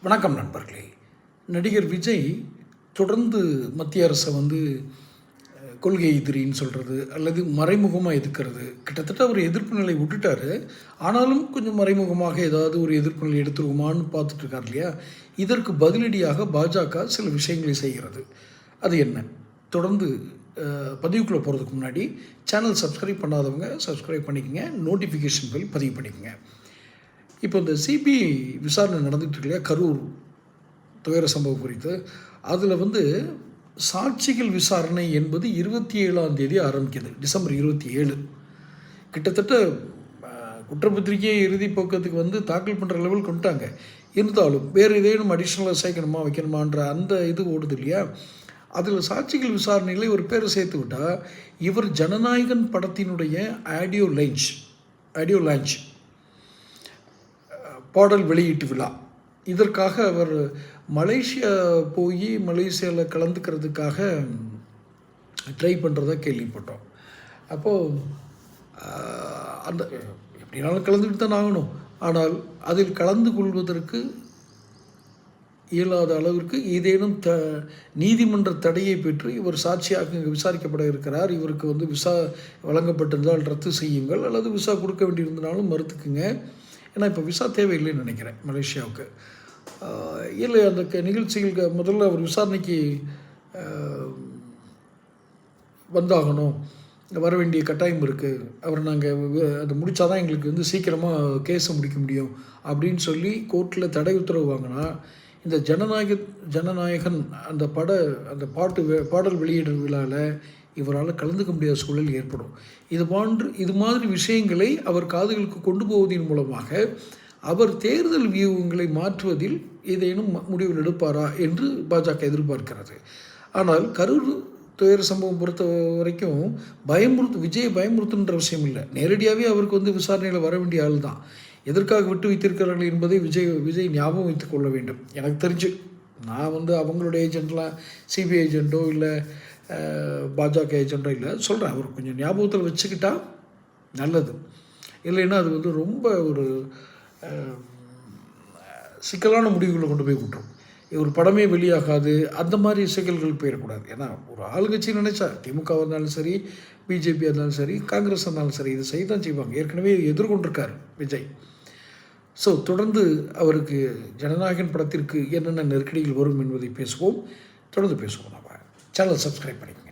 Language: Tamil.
வணக்கம் நண்பர்களே. நடிகர் விஜய் தொடர்ந்து மத்திய அரசை கொள்கை எதிரின்னு சொல்கிறது அல்லது மறைமுகமாக எதிர்க்கிறது. கிட்டத்தட்ட அவர் எதிர்ப்பு நிலை விட்டுட்டார். ஆனாலும் கொஞ்சம் மறைமுகமாக ஏதாவது ஒரு எதிர்ப்பு நிலை எடுத்துருக்குமான்னு பார்த்துட்ருக்கார் இல்லையா? இதற்கு பதிலடியாக பாஜக சில விஷயங்களை செய்கிறது. அது என்ன? தொடர்ந்து பதிவுக்குள்ளே போகிறதுக்கு முன்னாடி சேனல் சப்ஸ்கிரைப் பண்ணாதவங்க சப்ஸ்கிரைப் பண்ணிக்கோங்க, நோட்டிஃபிகேஷன் பில் பதிவு பண்ணிக்கோங்க. இப்போ இந்த சிபிஐ விசாரணை நடந்துகிட்டு இல்லையா, கரூர் துயர சம்பவம் குறித்து. அதில் சாட்சிகள் விசாரணை என்பது 27ஆம் தேதி ஆரம்பிக்குது, டிசம்பர் 27. கிட்டத்தட்ட குற்றப்பத்திரிகையை இறுதி போக்கத்துக்கு தாக்கல் பண்ணுற லெவல் கொண்டுட்டாங்க. இருந்தாலும் வேறு ஏதேனும் அடிஷ்னலாக சேர்க்கணுமா வைக்கணுமான்ற அந்த இது ஓடுது இல்லையா? அதில் சாட்சிகள் விசாரணையில் ஒரு பேரை சேர்த்து விட்டால், இவர் ஜனநாயகன் படத்தினுடைய ஆடியோ லான்ச் பாடல் வெளியீட்டு விழா, இதற்காக அவர் மலேசியா போய் மலேசியாவில் கலந்துக்கிறதுக்காக ட்ரை பண்ணுறதா கேள்விப்பட்டோம். அப்போது அந்த எப்படினாலும் கலந்துக்கிட்டு தான் ஆகணும். ஆனால் அதில் கலந்து கொள்வதற்கு இயலாத அளவிற்கு ஏதேனும் நீதிமன்ற தடையை பெற்று இவர் சாட்சியாக இங்கே விசாரிக்கப்பட இருக்கிறார். இவருக்கு விசா வழங்கப்பட்டிருந்தால் ரத்து செய்யுங்கள், அல்லது விசா கொடுக்க வேண்டியிருந்தனாலும் மறுத்துக்குங்க. ஏன்னா இப்போ விசா தேவையில்லைன்னு நினைக்கிறேன் மலேசியாவுக்கு. இல்லை, அந்த நிகழ்ச்சிகளுக்கு முதல்ல அவர் விசாரணைக்கு வந்தாகணும், வர வேண்டிய கட்டாயம் இருக்குது. அவர் நாங்கள் அதை முடித்தா தான் எங்களுக்கு சீக்கிரமாக கேஸை முடிக்க முடியும் அப்படின்னு சொல்லி கோர்ட்டில் தடை உத்தரவு வாங்கினா, இந்த ஜனநாயகன் அந்த பாடல் வெளியீடு விழாவில் இவரால் கலந்துக்க முடியாத சூழல் ஏற்படும். இது மாதிரி விஷயங்களை அவர் காதுகளுக்கு கொண்டு போவதன் மூலமாக அவர் தேர்தல் வியூகங்களை மாற்றுவதில் ஏதேனும் முடிவுகள் எடுப்பாரா என்று பாஜக எதிர்பார்க்கிறது. ஆனால் கரூர் துயர சம்பவம் பொறுத்த வரைக்கும் விஜயை பயமுறுத்துன்ற விஷயம் இல்லை. நேரடியாகவே அவருக்கு விசாரணையில் வர வேண்டிய ஆள் தான். எதற்காக விட்டு வைத்திருக்கிறார்கள் என்பதை விஜய் ஞாபகம் வைத்துக் கொள்ள வேண்டும். எனக்கு தெரிஞ்சு நான் அவங்களுடைய ஏஜென்ட்லாம் சிபிஐ ஏஜென்ட்டோ இல்லை பாஜக ஏஜென்ட்டோ இல்லை சொல்கிறேன். அவர் கொஞ்சம் ஞாபகத்தில் வச்சுக்கிட்டால் நல்லது. இல்லைன்னா அது ரொம்ப ஒரு சிக்கலான முடிவுகளை கொண்டு போய் விட்டுரும். ஒரு படமே வெளியாகாது, அந்த மாதிரி சிக்கல்கள் போயிடக்கூடாது. ஏன்னா ஒரு ஆளுங்கட்சி நினைச்சா திமுகவாக இருந்தாலும் சரி, பிஜேபியாக இருந்தாலும் சரி, காங்கிரஸ் இருந்தாலும் சரி, இதை செய்ய தான் செய்வாங்க. ஏற்கனவே எதிர்கொண்டிருக்கார் விஜய். ஸோ தொடர்ந்து அவருக்கு ஜனநாயகன் படத்திற்கு என்னென்ன நெருக்கடிகள் வரும் என்பதை பேசுவோம். தொடர்ந்து பேசுவோம். நம்ம சேனல் சப்ஸ்கிரைப் பண்ணிக்கோங்க.